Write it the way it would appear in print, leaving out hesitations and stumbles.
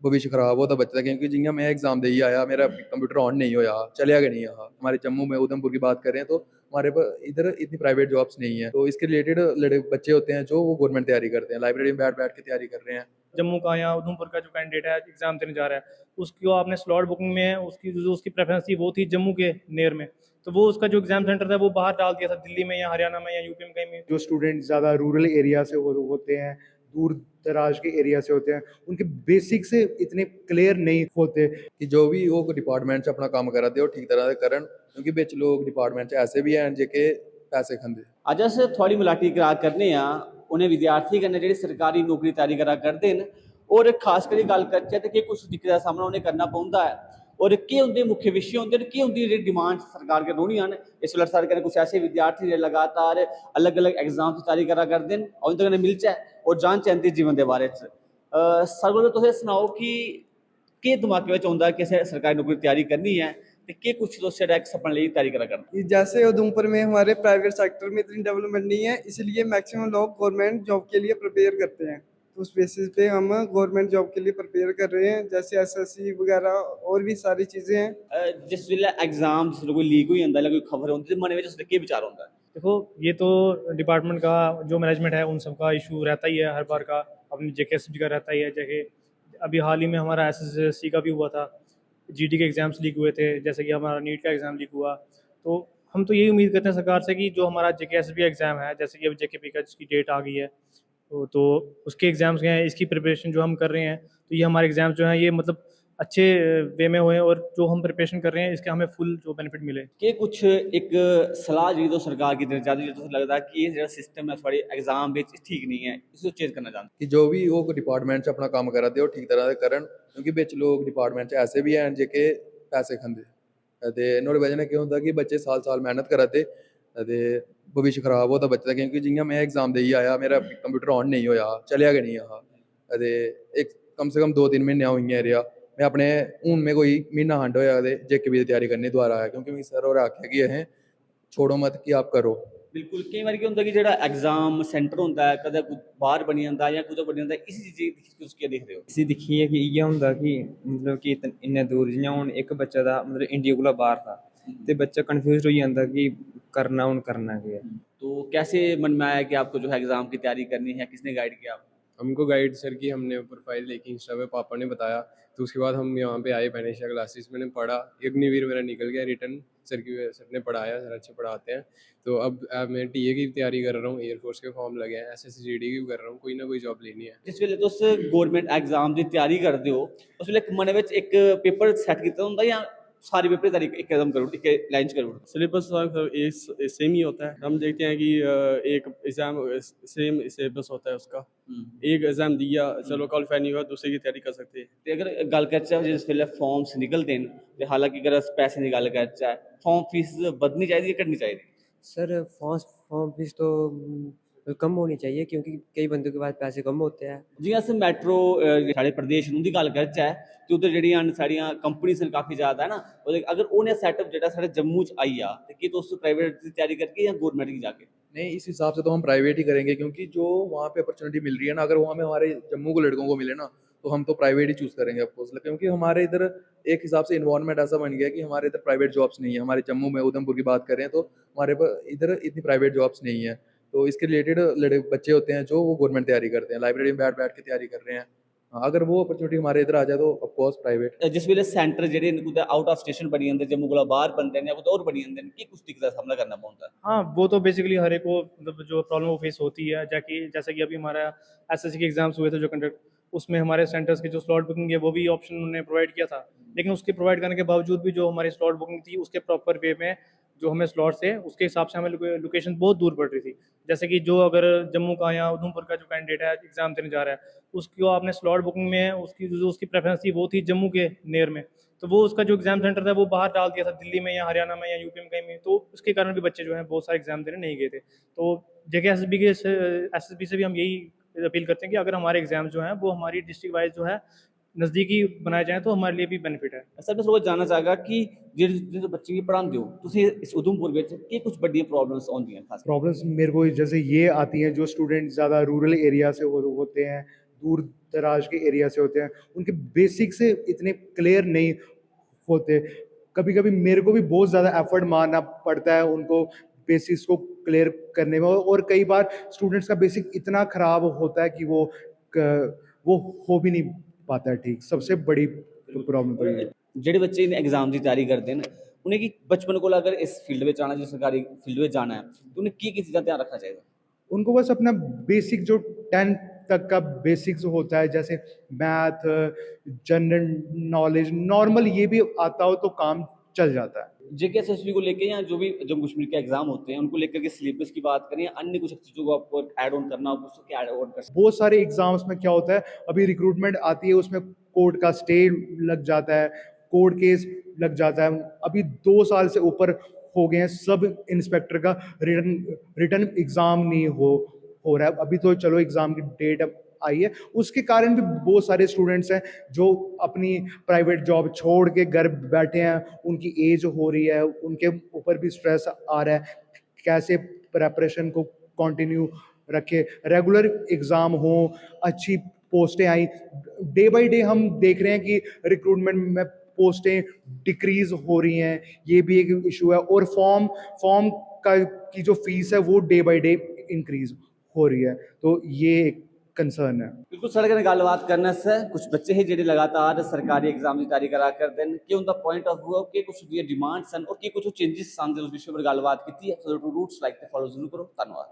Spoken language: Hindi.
भविष्य खराब होता बच्चे दा, क्योंकि जियां मैं एग्जाम देई आया, मेरा कंप्यूटर ऑन नहीं होया, चलेआ गै नहीं हा। हमारे जम्मू में उधमपुर की बात करें तो हमारे इधर इतनी प्राइवेट जॉब्स नहीं है, तो इसके रिलेटेड लड़े बच्चे होते हैं जो वो गवर्नमेंट तैयारी करते हैं, लाइब्रेरी में बैठ बैठ के तैयारी कर रहे हैं। जम्मू का या उधमपुर का जो कैंडिडेट है एग्जाम देने जा रहा है, उसकी आपने स्लॉट बुकिंग में उसकी जो उसकी प्रेफरेंस थी वो थी जम्मू के नियर में, तो वो उसका जो एग्जाम सेंटर था वो बाहर डाल दिया था, दिल्ली में या हरियाणा में या यूपी में कहीं में। जो स्टूडेंट ज़्यादा रूरल एरिया से होते हैं, दूर दराज के एरिया से होते हैं, उनके बेसिक से इतने क्लियर नहीं होते कि जो भी वो डिपार्टमेंट च अपना काम करा दे वो ठीक तरह से करन, क्योंकि बिच लोग डिपार्टमेंट च ऐसे भी हैं जेके पैसे खंदे। अज अस थोड़ी मलाटी करा करने उन्हें विद्यार्थी कन्नै जेह्ड़े सरकारी नौकरी तैयारी करा करदे न, और खास करियै गल्ल करचै ते केह् कुछ दिक्कतें दा सामना उन्हें करना पौंदा है, और केह् उंदे मुख्य विशे होंदे न, केह् उंदी जेह्ड़ी डिमांड सरकार के रौह्नियां न। इस बेल्लै साढ़े कन्नै कुछ ऐसे विद्यार्थी जेह्ड़े लगातार अलग अलग एग्जाम की तैयारी करा करदे न, और उंदे कन्नै मिलचै और जानचै इंदे जीवन दे बारे च। सारें कोला तुसें सनाओ कि केह् दमाकै बिच औंदा कि असें सरकारी नौकरी दी तैयारी करनी है, ते केह् कुछ तुस जेह्ड़ा इक सपना लेइयै तैयारी करा करदे? जैसे उधमपुर में हमारे प्राइवेट सेक्टर में इतनी डेवलपमेंट नहीं है, इसलिए मैक्सिमम लोग गवर्नमेंट जॉब के लिए प्रिपेयर करते हैं। तो उस बेसिस पे हम गवर्नमेंट जॉब के लिए प्रिपेयर कर रहे हैं, जैसे एसएससी वगैरह और भी सारी चीज़ें हैं। जिस वेल्लै एग्जाम कोई लीक हो जाता है, कोई खबर होंदी ते मनै बिच उसदे केह् विचार होंदा है? देखो ये तो डिपार्टमेंट का जो मैनेजमेंट है उन सबका इशू रहता ही है हर बार का, अपनी जेकेएसबी का रहता ही है। जैसे अभी हाल ही में हमारा एसएससी का भी हुआ था, जीडी के एग्ज़ाम्स लीक हुए थे, जैसे कि हमारा नीट का एग्ज़ाम लीक हुआ। तो हम तो यही उम्मीद करते हैं सरकार से कि जो हमारा जेकेएसबी एग्ज़ाम है, जैसे कि अभी जेकेपी का जिसकी डेट आ गई है, तो उसके एग्ज़ाम्स हैं, इसकी प्रिपरेशन जो हम कर रहे हैं, तो ये हमारे एग्ज़ाम्स जो हैं ये मतलब अच्छे वे में होएं, और जो हम प्रिपरेशन कर रहे हैं इसके हमें फुल जो बेनिफिट मिले। कि कुछ एक सलाह जी तो सरकार की देना चाहती है, जो लगता है कि ये जो सिस्टम है थोड़ी एग्जाम बेच ठीक नहीं है, इसको चेंज करना चाहते कि जो भी वो डिपार्टमेंट च अपना काम करा दे वो ठीक तरह से करन, क्योंकि बिच लोग डिपार्टमेंट च ऐसे भी हैं जेके पैसे खंदे ते नुहाड़ी वजह कन्नै केह् होंदा कि बच्चे साल साल मेहनत करा दे ते भविष्य खराब होता बच्चे दा, क्योंकि जियां मैं एग्जाम देई आया, मेरा कंप्यूटर ऑन नहीं होया, चलेआ गै नहीं हा। ते एक कम से कम 2-3 म्हीने अ'ऊं इ'यां रेहा। मैं अपने हून में कोई म्हीना खंड होया ते जेकेपी दी त्यारी करने दोबारा आया, क्योंकि मिगी सर होरें आखेआ कि अहें छोड़ो मत कि आप करो। बिल्कुल केई बारी केह् होंदा कि जेह्ड़ा एग्जाम सेंटर होंदा है कदें बाहर बनी जंदा जां कुदै बनी जंदा, इसी चीज़ै गी तुस केह् दिखदे हो? इसी दिक्खियै कि इ'यै होंदा कि मतलब कि इन्ने दूर जियां हून इक बच्चा दा मतलब इंडिया कोला बाहर था, ते बच्चा कन्फ्यूज होई जंदा कि करना हून करना केह् है। तो कैसे मन में आया कि आपको जो है एग्जाम की तैयारी करनी है, किसने गाइड किया आपको? हमको गाइड सर की हमने प्रोफाइल देखी इंस्टा पे, पापा ने बताया, तो उसके बाद हम यहाँ पे आए पेनेशिया क्लासेस, मैंने पढ़ा, अग्निवीर मेरा निकल गया रिटर्न, सर ने पढ़ाया, सर अच्छे पढ़ाते हैं। तो अब मैं टीए की तैयारी कर रहा हूँ, एयरफोर्स के फॉर्म लगे हैं, एसएससीजीडी की भी कर रहा हूँ, कोई ना कोई जॉब लेनी है। जिस वेल्ले तुस गौरमेंट एग्जाम की तैयारी करते हो, उस वेल्ले मन बिच एक पेपर सैट कीता होंदा जां सारी पेपर तैयारी एकदम करो, एक लाइन च करो? सिलेबस सेम ही होता है। हम देखते हैं कि एक एग्ज़ाम सेम सिलेबस होता है उसका, एक एग्ज़ाम दिया, चलो क्वालिफाई नहीं हुआ, दूसरे की तैयारी कर सकते हैं। ते अगर गल करचै जिस वेल्ले फॉर्म्स निकलदे न, ते हालांकि अगर अस पैसे दी गल करचै, फॉर्म फीस बधनी चाहिदी या घटनी चाहिदी? सर फॉर्म फीस तो कम होनी चाहिए, क्योंकि कई बंदों के पास पैसे कम होते हैं। जियां अस मैट्रो साढ़े प्रदेश उंदी गल करचै ते उद्धर जेह्ड़ियां साढ़ियां कंपनीज न काफ़ी ज़्यादा है ना, अगर उ'नें सैटअप जेह्ड़ा साढ़े जम्मू च आई जा, ते कि तुस प्राइवेट की तैयारी करगे या गौरमेंट की जाके? नहीं, इस हिसाब से तो हम प्राइवेट ही करेंगे, क्योंकि जो वहाँ पे अपॉर्चुनिटी मिल रही है ना, अगर वो हमें हमारे जम्मू के लड़कों को मिले ना, तो हम तो प्राइवेट ही चूज़ करेंगे ऑफकोर्स, क्योंकि हमारे इधर एक हिसाब से इन्वायरमेंट ऐसा बन गया कि हमारे इधर प्राइवेट जॉब्स नहीं है। हमारे जम्मू में उधमपुर की बात करें तो हमारे इधर इतनी प्राइवेट जॉब्स नहीं है, तो इसके रिलेटेड बच्चे होते हैं जो वो गवर्नमेंट तैयारी करते हैं, लाइब्रेरी में बैठ बैठ के तैयारी कर रहे हैं। हाँ, अगर वो अपॉर्चुनिटी हमारे इधर आ जाए तो ऑफकोर्स प्राइवेट। जिस वेल्ले सेंटर जेह्ड़े न कुदै आउट ऑफ स्टेशन बनी जंदे, जम्मू कोला बाहर बनदे न, या कुदै होर बनी जंदे न, कि कुछ दिक्कत दा सामना करना पौंदा है? हाँ, वो तो बेसिकली हर एक को मतलब जो प्रॉब्लम वो फेस होती है, जैसे कि अभी हमारा एसएससी के एग्जाम्स हुए थे जो कंडक्ट, उसमें हमारे सेंटर्स की जो स्लॉट बुकिंग है वो भी ऑप्शन उन्होंने प्रोवाइड किया था, लेकिन उसके प्रोवाइड करने के बावजूद भी जो हमारी स्लॉट बुकिंग थी उसके प्रॉपर वे में जो हमें स्लॉट थे उसके हिसाब से हमें लोकेशन बहुत दूर पड़ रही थी। जैसे कि जो अगर जम्मू का या उधमपुर का जो कैंडिडेट है एग्जाम देने जा रहा है, उसको आपने स्लॉट बुकिंग में उसकी जो उसकी प्रेफरेंस थी वो थी जम्मू के नियर में, तो वो उसका जो एग्जाम सेंटर था वो बाहर डाल दिया था, दिल्ली में या हरियाणा में या यूपी में कहीं में, तो उसके कारण भी बच्चे जो हैं बहुत सारे एग्जाम देने नहीं गए थे। तो जेके एसएसबी से भी हम यही अपील करते हैं कि अगर हमारे एग्जाम जो हैं वो हमारी डिस्ट्रिक्ट वाइज जो है नज़दीकी बनाए जाएँ तो हमारे लिए भी बेनिफिट है। सर मैं थोड़ा जानना चाहगा कि जेह्ड़े बच्चे गी पढ़ांदे हो तुसीं इस उधमपुर बिच केह् कुछ बड्डियां प्रॉब्लम्स औंदियां खास? प्रॉब्लम्स मेरे को जैसे ये आती हैं, जो स्टूडेंट ज़्यादा रूरल एरिया से होते हैं, दूर दराज के एरिया से होते हैं, उनके बेसिक से इतने क्लियर नहीं होते। कभी कभी मेरे को भी बहुत ज़्यादा एफर्ट मारना पड़ता है उनको बेसिक्स को क्लियर करने में, और कई बार स्टूडेंट्स का बेसिक इतना ख़राब होता है कि वो हो भी नहीं पाता है ठीक। सबसे बड़ी प्रॉब्लम तो ये है। ਜਿਹੜੇ ਬੱਚੇ एग्जाम की तैयारी करते हैं उन्हें की बचपन को अगर इस फील्ड में आना, जो सरकारी फील्ड में जाना है, तो उन्हें की चीज़ा ध्यान रखना चाहिए? उनको बस अपना बेसिक जो 10th तक का बेसिक्स होता है, जैसे मैथ, जनरल नॉलेज, नॉर्मल ये भी आता हो तो काम चल जाता है। JKSSB को लेके या जो भी जम्मू कश्मीर के एग्जाम होते हैं उनको लेकर के सिलेबस की बात करें, अन्य कुछ चीज़ों को आपको ऐड ऑन करना हो, उसको क्या ऐड ऑन कर सकते बहुत सारे एग्जाम्स में क्या होता है, अभी रिक्रूटमेंट आती है उसमें कोर्ट का स्टे लग जाता है, कोर्ट केस लग जाता है। अभी 2 साल से ऊपर हो गए हैं, सब इंस्पेक्टर का रिटर्न एग्जाम नहीं हो रहा है। अभी तो चलो एग्जाम की डेट आई है, उसके कारण भी बहुत सारे स्टूडेंट्स हैं जो अपनी प्राइवेट जॉब छोड़ के घर बैठे हैं, उनकी एज हो रही है, उनके ऊपर भी स्ट्रेस आ रहा है, कैसे प्रेपरेशन को कंटिन्यू रखे, रेगुलर एग्ज़ाम हो, अच्छी पोस्टें आई। डे बाय डे हम देख रहे हैं कि रिक्रूटमेंट में पोस्टें डिक्रीज हो रही हैं, ये भी एक इशू है। और फॉर्म की जो फीस है वो डे बाय डे इंक्रीज हो रही है, तो ये एक कंसर्न है। बिल्कुल सर कन्नै गल्लबात करने आस्तै कुछ बच्चे हे जेह्ड़े लगातार सरकारी एग्जाम की तैयारी करा करदे न, कि उनका पॉइंट ऑफ व्यू कि कुछ उंदियां डिमांड्स सन और कि कुछ चेंजेस सन, उस विषय पर गल्लबात कीती है। सो टू रूट्स लाइक ते फॉलो जरूर करो। धन्नवाद।